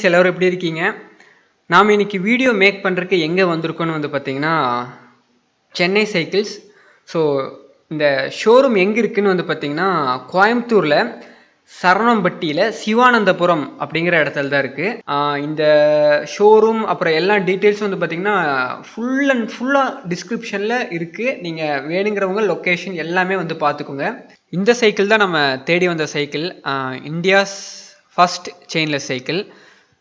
எல்லோரும் எப்படி இருக்கீங்க? நாம் இன்னைக்கு வீடியோ மேக் பண்ணுறதுக்கு எங்கே வந்திருக்கோன்னு வந்து பார்த்தீங்கன்னா சென்னை சைக்கிள்ஸ். ஸோ இந்த ஷோரூம் எங்கே இருக்குதுன்னு வந்து பார்த்தீங்கன்னா கோயம்புத்தூரில் சரவணம்பட்டியில் சிவானந்தபுரம் அப்படிங்கிற இடத்துல தான் இருக்குது. இந்த ஷோரூம் அப்புறம் எல்லா டீட்டெயில்ஸும் வந்து பார்த்திங்கன்னா ஃபுல்லாக டிஸ்கிரிப்ஷனில் இருக்குது. நீங்கள் வேணுங்கிறவங்க லொக்கேஷன் எல்லாமே வந்து பார்த்துக்கோங்க. இந்த சைக்கிள் தான் நம்ம தேடி வந்த சைக்கிள், இந்தியாஸ் ஃபர்ஸ்ட் செயின்லெஸ் சைக்கிள்.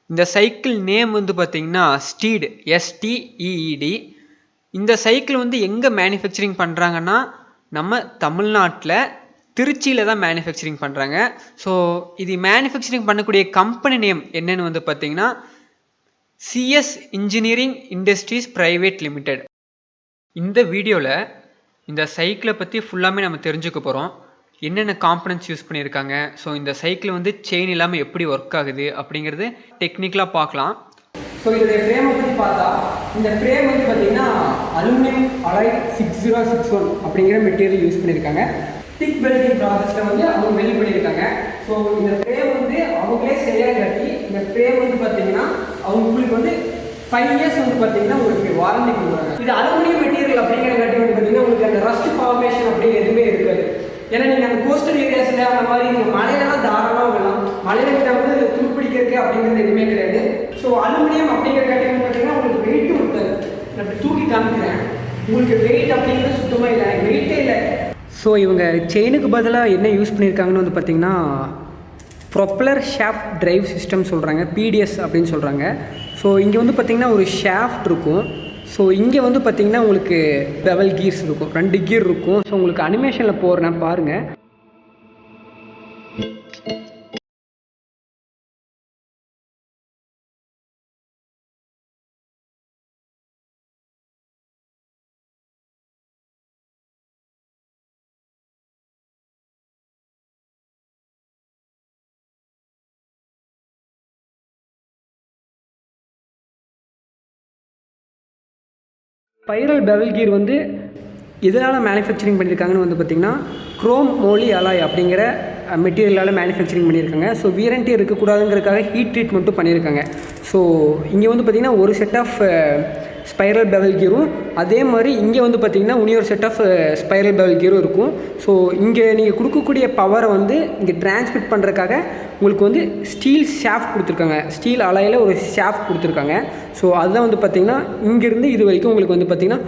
இந்த சைக்கிள் நேம் வந்து பார்த்திங்கன்னா ஸ்டீட், STEED. இந்த சைக்கிள் வந்து எங்கே மேனுஃபேக்சரிங் பண்ணுறாங்கன்னா நம்ம தமிழ்நாட்டில் திருச்சியில் தான் மேனுஃபேக்சரிங் பண்ணுறாங்க. ஸோ இது மேனுஃபேக்சரிங் பண்ணக்கூடிய கம்பெனி நேம் என்னன்னு வந்து பார்த்திங்கன்னா CS engineering industries private limited. இந்த வீடியோவில் இந்த சைக்கிளை பற்றி ஃபுல்லாமே நம்ம தெரிஞ்சுக்க போகிறோம். என்னென்ன காம்பனன்ட்ஸ் யூஸ் பண்ணியிருக்காங்க, ஸோ இந்த சைக்கிள் வந்து செயின் இல்லாமல் எப்படி ஒர்க் ஆகுது அப்படிங்கிறது டெக்னிக்கலாக பார்க்கலாம். ஸோ இதோடைய ஃப்ரேமை பற்றி பார்த்தா இந்த ஃப்ரேம் வந்து பார்த்திங்கன்னா அலுமினியம் அலாய் 6061 அப்படிங்கிற மெட்டீரியல் யூஸ் பண்ணியிருக்காங்க. திக் வெல்டிங் ப்ராசஸில் வந்து அவங்க வெல்ட் பண்ணியிருக்காங்க. ஸோ இந்த ஃப்ரேம் வந்து அவங்களே சரியாக கட்டி இந்த ஃப்ரேம் வந்து பார்த்திங்கன்னா அவங்களுக்கு வந்து 5 இயர்ஸ் வந்து பார்த்திங்கன்னா உங்களுக்கு வாரண்டி கொடுக்குறாங்க. இது அலுமினியம் மெட்டீரியல் அப்படிங்கிறங்காட்டி வந்து பார்த்திங்கன்னா உங்களுக்கு அந்த ரஸ்ட் ஃபார்மேஷன் அப்படின்னு எதுவுமே இருக்காது. ஏன்னா நீங்கள் அந்த கோஸ்டல் ஏரியாஸில் அந்த மாதிரி நீங்கள் மழையிலலாம் தாராளமாக விடலாம். மழையில விட்டால் வந்து துருப்பிடிக்கிறதுக்கு அப்படிங்கிறது எதுவுமே கிடையாது. ஸோ அலுமினியம் அப்படிங்கிறக்காட்டி வந்து பார்த்தீங்கன்னா உங்களுக்கு வெயிட்டும் இருக்காது. நான் அப்படி தூக்கி காமிக்கிறேன், உங்களுக்கு வெயிட் அப்படிங்கிறது சுத்தமாக இல்லை, எனக்கு வெயிட்டே இல்லை. ஸோ இவங்க செயினுக்கு பதிலாக என்ன யூஸ் பண்ணியிருக்காங்கன்னு வந்து பார்த்திங்கன்னா ப்ரொப்பலர் ஷாஃப்ட் டிரைவ் சிஸ்டம் சொல்கிறாங்க, PDS அப்படின்னு சொல்கிறாங்க. ஸோ இங்கே வந்து பார்த்திங்கன்னா ஒரு ஷாஃப்ட் இருக்கும். ஸோ இங்கே வந்து பார்த்திங்கன்னா உங்களுக்கு பெவல் கீர்ஸ் இருக்கும், 2 கீர் இருக்கும். ஸோ உங்களுக்கு அனிமேஷனில் போடுறேன் பாருங்கள். ஸ்பைரல் பெவல் கீர் வந்து இதனால் மேனுஃபேக்சரிங் பண்ணியிருக்காங்கன்னு வந்து பார்த்திங்கன்னா குரோம் மோலி அலாய் அப்படிங்கிற மெட்டீரியலால் மேனுஃபேக்சரிங் பண்ணியிருக்காங்க. ஸோ வீரண்டி இருக்கக்கூடாதுங்கிறதுக்காக ஹீட் ட்ரீட்மெண்ட்டும் பண்ணியிருக்காங்க. ஸோ இங்கே வந்து பார்த்திங்கன்னா ஒரு செட் ஆஃப் ஸ்பைரல் பெவல் கீரும் அதே மாதிரி இங்கே வந்து பார்த்திங்கன்னா இன்னொரு செட் ஆஃப் ஸ்பைரல் பெவல் கீரும் இருக்கும். ஸோ இங்கே நீங்கள் கொடுக்கக்கூடிய பவரை வந்து இங்கே டிரான்ஸ்மிட் பண்ணுறதுக்காக உங்களுக்கு வந்து ஸ்டீல் ஷாஃப்ட் கொடுத்துருக்காங்க, ஸ்டீல் அலாயில் ஒரு ஷாஃப்ட் கொடுத்துருக்காங்க. ஸோ அதுதான் வந்து பார்த்திங்கன்னா இங்கேருந்து இது வரைக்கும் உங்களுக்கு வந்து பார்த்திங்கன்னா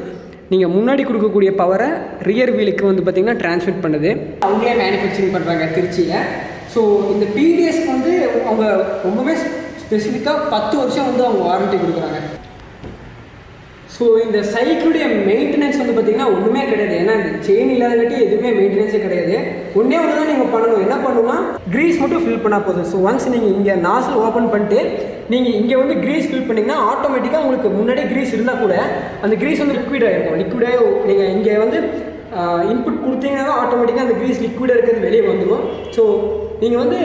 நீங்கள் முன்னாடி கொடுக்கக்கூடிய பவரை ரியர் வீலுக்கு வந்து பார்த்திங்கன்னா டிரான்ஸ்மிட் பண்ணுது. அவங்களே மேனுஃபேக்சரிங் பண்ணுறாங்க திருச்சியில். ஸோ இந்த PDSக்கு வந்து அவங்க ரொம்பவே ஸ்பெசிஃபிக்காக 10 வருஷம் வந்து அவங்க வாரண்ட்டி கொடுக்குறாங்க. ஸோ இந்த சைக்கிளுடைய மெயின்டெனன்ஸ் வந்து பார்த்திங்கன்னா ஒன்றுமே கிடையாது. ஏன்னா இந்த செயின் இல்லாதங்காட்டி எதுவுமே மெயின்டெனன்ஸே கிடையாது. ஒன்றே ஒன்று தான் நீங்கள் பண்ணணும். என்ன பண்ணணும்னா க்ரீஸ் மட்டும் ஃபில் பண்ணால் போதும். ஸோ ஒன்ஸ் நீங்கள் இங்கே நாசில் ஓப்பன் பண்ணிட்டு நீங்கள் இங்கே வந்து க்ரீஸ் ஃபில் பண்ணிங்கன்னா ஆட்டோமேட்டிக்காக உங்களுக்கு முன்னாடியே க்ரீஸ் இருந்தால் கூட அந்த க்ரீஸ் வந்து லிக்விடாக இருக்கும். லிக்விடாக நீங்கள் இங்கே வந்து இன்புட் கொடுத்தீங்கன்னா ஆட்டோமேட்டிக்காக அந்த க்ரீஸ் லிக்விடாக இருக்கிறது வெளியே வந்துடும். ஸோ நீங்கள் வந்து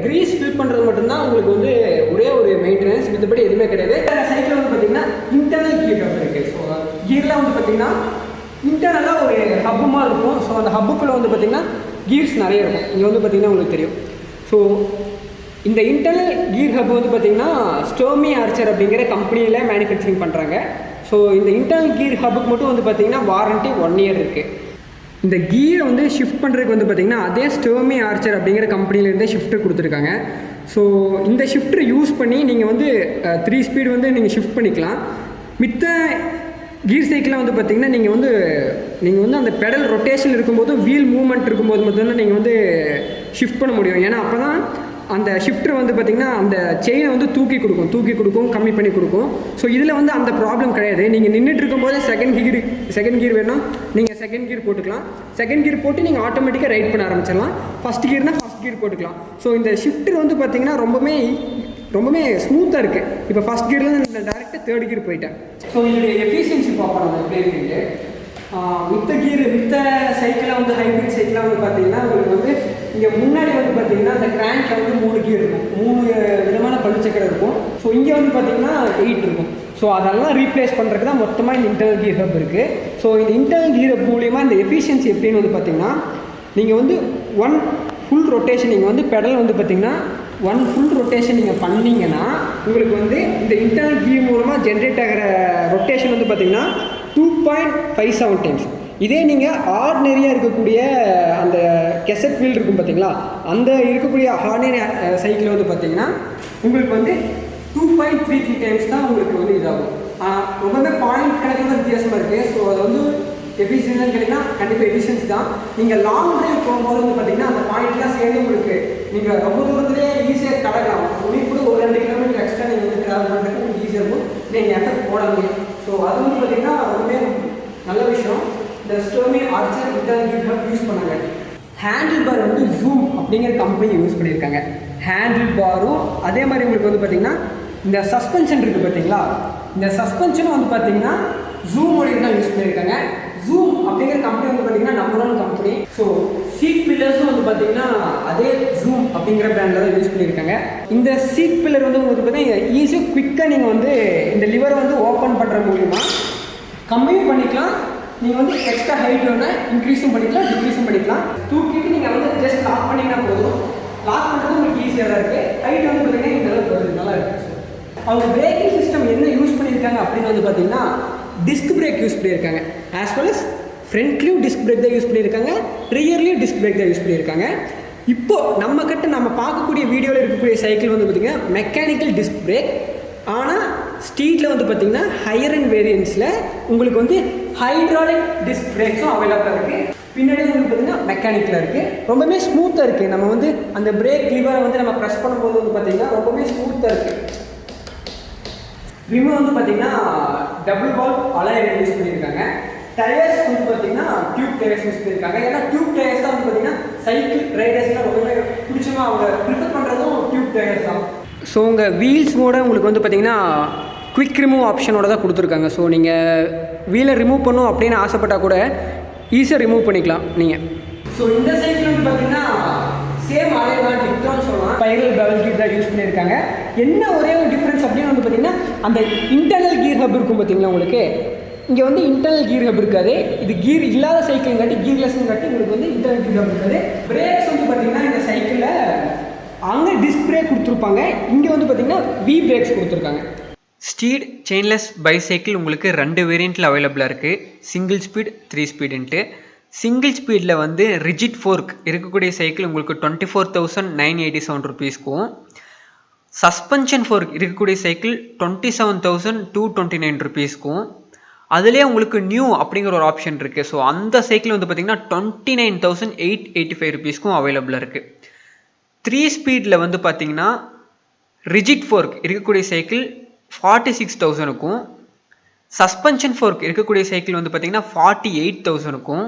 க்ரீஸ் ஃபில் பண்ணுறது மட்டும்தான் உங்களுக்கு வந்து ஒரே ஒரு மெயின்டெனன்ஸ், மற்றபடி எதுவுமே கிடையாது. சைக்கிள் வந்து பார்த்திங்கன்னா இன்டர்னல் கீர் ஹப் இருக்குது. ஸோ கீர்லாம் வந்து பார்த்திங்கன்னா இன்டர்னலாக ஒரு ஹப்பு மாதிரி இருக்கும். ஸோ அந்த ஹப்புக்குள்ளே வந்து பார்த்திங்கன்னா கீர்ஸ் நிறைய இருக்கும். இங்கே வந்து பார்த்திங்கன்னா உங்களுக்கு தெரியும். ஸோ இந்த இன்டர்னல் கீர் ஹப் வந்து பார்த்திங்கன்னா ஸ்டோமி ஆர்ச்சர் அப்படிங்கிற கம்பெனியில் மேனுஃபேக்சரிங் பண்ணுறாங்க. ஸோ இந்த இன்டர்னல் கீர் ஹப்புக்கு மட்டும் வந்து பார்த்திங்கன்னா வாரண்ட்டி 1 இயர் இருக்குது. இந்த கீரை வந்து ஷிஃப்ட் பண்ணுறதுக்கு வந்து பார்த்திங்கன்னா அதே ஸ்டோமி ஆர்ச்சர் அப்படிங்கிற கம்பெனிலேருந்தே ஷிஃப்ட்டு கொடுத்துருக்காங்க. ஸோ இந்த ஷிஃப்ட்டை யூஸ் பண்ணி நீங்கள் வந்து 3 ஸ்பீடு வந்து நீங்கள் ஷிஃப்ட் பண்ணிக்கலாம். மித்த கீர் சைக்கிளில் வந்து பார்த்திங்கன்னா நீங்கள் வந்து அந்த பெடல் ரொட்டேஷன் இருக்கும்போது வீல் மூவ்மெண்ட் இருக்கும்போது மட்டும்தான் நீங்கள் வந்து ஷிஃப்ட் பண்ண முடியும். ஏன்னா அப்போ தான் அந்த ஷிஃப்டர் வந்து பார்த்திங்கன்னா அந்த செயினை வந்து தூக்கி கொடுக்கும், கம்மி பண்ணி கொடுக்கும். ஸோ இதில் வந்து அந்த ப்ராப்ளம் கிடையாது. நீங்கள் நின்றுட்டு இருக்கும்போது செகண்ட் கீர் வேணும், நீங்கள் செகண்ட் கீர் போட்டுக்கலாம். செகண்ட் கீர் போட்டு நீங்கள் ஆட்டோமேட்டிக்காக ரைட் பண்ண ஆரம்பிச்சிடலாம். ஃபஸ்ட் கீர்னால் ஃபஸ்ட் கீர் போட்டுக்கலாம். ஸோ இந்த ஷிஃப்டர் வந்து பார்த்திங்கன்னா ரொம்பவே ஸ்மூத்தாக இருக்குது. இப்போ ஃபஸ்ட் கீர்லேருந்து நான் டேரெக்டாக 3rd கீர் போயிட்டேன். ஸோ இதோடைய எஃபிஷியன்சி பார்ப்போம் நம்ம எப்படி இருக்குன்ட்டு. மித்த சைக்கிளில் வந்து ஹைப்ரிட் சைக்கிளாக வந்து பார்த்திங்கன்னா உங்களுக்கு வந்து இங்கே முன்னாடி வந்து பார்த்திங்கன்னா அந்த கிராங்கில் வந்து 3 கீர் இருக்கும், 3 விதமான பழுச்சக்கரம் இருக்கும். ஸோ இங்கே வந்து பார்த்திங்கன்னா 8 இருக்கும். ஸோ அதெல்லாம் ரீப்ளேஸ் பண்ணுறதுக்கு தான் மொத்தமாக இந்த இன்டர்னல் கீர் ஹப் இருக்குது. ஸோ இந்த இன்டர்னல் கீர் ஹப் மூலிமா இந்த எஃபிஷியன்சி எப்படின்னு வந்து பார்த்திங்கன்னா நீங்கள் வந்து 1 ஃபுல் ரொட்டேஷன் நீங்கள் வந்து பெடல் வந்து பார்த்திங்கன்னா 1 ஃபுல் ரொட்டேஷன் நீங்கள் பண்ணிங்கன்னா உங்களுக்கு வந்து இந்த இன்டர்னல் கீர் மூலமாக ஜென்ரேட் ஆகிற ரொட்டேஷன் வந்து பார்த்திங்கன்னா 2.57 டைம்ஸ். இதே நீங்கள் ஆர்டினரியாக இருக்கக்கூடிய அந்த கெசட் வீல் இருக்கும் பார்த்தீங்களா, அந்த இருக்கக்கூடிய ஆர்டினரி சைக்கிள் வந்து பார்த்திங்கன்னா உங்களுக்கு வந்து 2.33 டைம்ஸ் தான் உங்களுக்கு வந்து இதாகும். ரொம்பவே பாயிண்ட் கணக்கில் தான் வித்தியாசமாக இருக்குது. ஸோ அது வந்து எஃபிஷியன்ஸாக கேட்டிங்கன்னா கண்டிப்பாக எஃபிஷியன்ஸ் தான். நீங்கள் லாங் ட்ரைவ் போகும்போது வந்து பார்த்திங்கன்னா அந்த பாயிண்ட்லாம் சேர்ந்து உங்களுக்கு நீங்கள் ரொம்ப தூரத்துலேயே ஈஸியாக கடக்கலாம். உங்களுக்கு கூட ஒரு 2 கிலோமீட்டர் எக்ஸ்ட்ரா நீங்கள் வந்து ட்ராவல் பண்ணுறதுக்கு உங்களுக்கு ஈஸியாக இருக்கும். நீங்கள் எஃபெக்ட் போடாதீங்க. ஸோ அது வந்து பார்த்திங்கன்னா ரொம்பவே நல்ல விஷயம். இந்த ஸ்டோமி ஆர்ச்சர் இன்டர்னல் கீர் ஹப் யூஸ் பண்ணாங்க. ஹேண்டில் பார் வந்து ஜூம் அப்படிங்கிற கம்பெனி யூஸ் பண்ணியிருக்காங்க. ஹேண்டில் பாரும் அதே மாதிரி உங்களுக்கு வந்து பார்த்திங்கன்னா இந்த சஸ்பென்ஷன் இருக்குது பார்த்தீங்களா, இந்த சஸ்பென்ஷனும் வந்து பார்த்திங்கன்னா ஜூம் ஒளி தான் யூஸ் பண்ணியிருக்காங்க. ஜூம் அப்படிங்கிற கம்பெனி வந்து பார்த்திங்கன்னா நம்பர் 1 கம்பெனி. ஸோ சீட் பில்லர்ஸும் வந்து பார்த்திங்கன்னா அதே ஜூம் அப்படிங்கிற பிராண்டில் தான் யூஸ் பண்ணியிருக்காங்க. இந்த சீட் பில்லர் வந்து உங்களுக்கு பார்த்திங்கன்னா ஈஸியாக குவிக்காக நீங்கள் வந்து இந்த லிவரை வந்து ஓப்பன் பண்ணுற மூலிமா கம்மியும் பண்ணிக்கலாம். நீங்கள் வந்து எக்ஸ்ட்ரா ஹைட் வேணால் இன்க்ரீஸும் பண்ணிக்கலாம், டிக்ரீஸும் பண்ணிக்கலாம். தூக்கிட்டு நீங்கள் வந்து ஜஸ்ட் லாக் பண்ணிங்கன்னா போதும். லாக் பண்ணுறது உங்களுக்கு ஈஸியாக தான் இருக்குது. ஹைட் வந்து பார்த்திங்கன்னா இந்த அளவுக்கு வருது, நல்லா இருக்குது. அவங்க பிரேக்கிங் சிஸ்டம் என்ன யூஸ் பண்ணியிருக்காங்க அப்படின்னு வந்து பார்த்திங்கன்னா டிஸ்க் பிரேக் யூஸ் பண்ணியிருக்காங்க. ஆஸ் வெல் அஸ் ஃப்ரண்ட்லேயும் டிஸ்க் பிரேக் தான் யூஸ் பண்ணியிருக்காங்க, ரியர்லேயும் டிஸ்க் பிரேக் தான் யூஸ் பண்ணியிருக்காங்க. இப்போது நம்ம பார்க்கக்கூடிய வீடியோவில் இருக்கக்கூடிய சைக்கிள் வந்து பார்த்திங்கன்னா மெக்கானிக்கல் டிஸ்க் பிரேக். ஆனால் ஸ்ட்ரீட்டில் வந்து பார்த்திங்கன்னா ஹையர் அண்ட் வேரியன்ஸில் உங்களுக்கு வந்து ஹைட்ராலிக் டிஸ்க் பிரேக்ஸும் அவைலபிளாக இருக்குது. பின்னாடி வந்து பார்த்திங்கன்னா மெக்கானிக்கில் இருக்குது. ரொம்பவே ஸ்மூத்தாக இருக்குது. நம்ம வந்து அந்த பிரேக் லிவரை வந்து நம்ம ப்ரெஸ் பண்ணும்போது வந்து பார்த்திங்கன்னா ரொம்பவே ஸ்மூத்தாக இருக்குது. ரிமு வந்து பார்த்திங்கன்னா டபுள் வால் அலாய் யூஸ் பண்ணியிருக்காங்க. டயர்ஸ் வந்து பார்த்திங்கன்னா டியூப் டயர்ஸ் யூஸ் பண்ணியிருக்காங்க. ஏன்னா டியூப் டயர்ஸ் தான் வந்து பார்த்திங்கன்னா சைக்கிள் ரைடர்ஸ்லாம் ரொம்பவே பிடிச்சமாக அவங்க ப்ரிஃபர் பண்ணுறதும் டியூப் டயர்ஸ் தான். ஸோ உங்கள் வீல்ஸோட உங்களுக்கு வந்து பார்த்திங்கன்னா குவிக் ரிமூவ் ஆப்ஷனோட தான் கொடுத்துருக்காங்க. ஸோ நீங்கள் வீலை ரிமூவ் பண்ணணும் அப்படின்னு ஆசைப்பட்டால் கூட ஈஸியாக ரிமூவ் பண்ணிக்கலாம் நீங்கள். ஸோ இந்த சைக்கிள் வந்து பார்த்திங்கன்னா சேம் அதே தான் டிப்டான்னு சொல்லலாம். ஸ்பைரல் பெவல் கீர் தான் யூஸ் பண்ணியிருக்காங்க. என்ன ஒரே ஒரு டிஃப்ரென்ஸ் அப்படின்னு வந்து பார்த்திங்கன்னா அந்த இன்டர்னல் கீர் ஹப் இருக்கும் பார்த்திங்களா, உங்களுக்கு இங்கே வந்து இன்டர்னல் கீர் ஹப் இருக்காது. இது கீர் இல்லாத சைக்கிள் காட்டி கீர்லெஸ்ன்னு காட்டி உங்களுக்கு வந்து இன்டர்னல் கீர் ஹப் இருக்காது. பிரேக்ஸ் வந்து பார்த்திங்கன்னா இந்த சைக்கிளில் அங்கே டிஸ்க் பிரேக் கொடுத்துருப்பாங்க, இங்கே வந்து பார்த்திங்கன்னா வி பிரேக்ஸ் கொடுத்துருக்காங்க. ஸ்டீட் செயின்லெஸ் பைசைக்கிள் உங்களுக்கு 2 வேரியண்ட்டில் அவைலபிளாக இருக்குது. Single speed 3 ஸ்பீடுன்ட்டு. சிங்கிள் ஸ்பீடில் வந்து ரிஜிட் ஃபோர்க் இருக்கக்கூடிய சைக்கிள் உங்களுக்கு 24,987 ருபீஸ்க்கும், சஸ்பென்ஷன் ஃபோர்க் இருக்கக்கூடிய சைக்கிள் 27,229 ருபீஸ்க்கும், அதிலே உங்களுக்கு நியூ அப்படிங்கிற ஒரு ஆப்ஷன் இருக்குது. ஸோ அந்த சைக்கிள் வந்து பார்த்திங்கன்னா 29,885 ருபீஸ்க்கும் அவைலபிளாக இருக்குது. 3 ஸ்பீடில் வந்து பார்த்திங்கன்னா ரிஜிட் ஃபோர்க் இருக்கக்கூடிய சைக்கிள் 46,000க்கும், சஸ்பென்ஷன் ஃபோர்க் இருக்கக்கூடிய சைக்கிள் வந்து பார்த்திங்கன்னா 48,000க்கும்,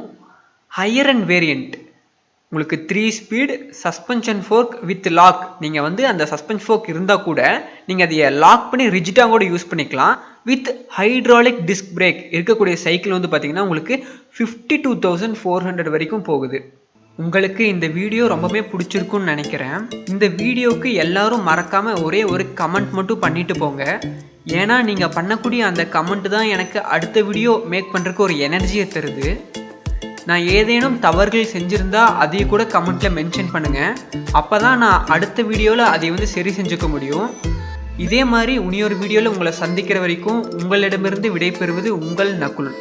ஹையர் அண்ட் வேரியண்ட் உங்களுக்கு 3 speed suspension fork with lock. நீங்கள் வந்து அந்த சஸ்பென்ஷன் ஃபோர்க் இருந்தால் கூட நீங்கள் அதை லாக் பண்ணி ரிஜிட்டாக கூட யூஸ் பண்ணிக்கலாம். வித் ஹைட்ராலிக் டிஸ்க் பிரேக் இருக்கக்கூடிய சைக்கிள் வந்து பார்த்திங்கன்னா உங்களுக்கு 52,400 வரைக்கும் போகுது. உங்களுக்கு இந்த வீடியோ ரொம்பவே பிடிச்சிருக்குன்னு நினைக்கிறேன். இந்த வீடியோவுக்கு எல்லாரும் மறக்காமல் ஒரே ஒரு கமெண்ட் மட்டும் பண்ணிட்டு போங்க. ஏன்னா நீங்கள் பண்ணக்கூடிய அந்த கமெண்ட் தான் எனக்கு அடுத்த வீடியோ மேக் பண்ணுறதுக்கு ஒரு எனர்ஜியை தருது. நான் ஏதேனும் தவறுகள் செஞ்சுருந்தா அதையும் கூட கமெண்ட்டில் மென்ஷன் பண்ணுங்கள். அப்போ தான் நான் அடுத்த வீடியோவில் அதை வந்து சரி செஞ்சுக்க முடியும். இதே மாதிரி இன்னொரு வீடியோவில் உங்களை சந்திக்கிற வரைக்கும் உங்களிடமிருந்து விடைபெறுவது உங்கள் நகுல்.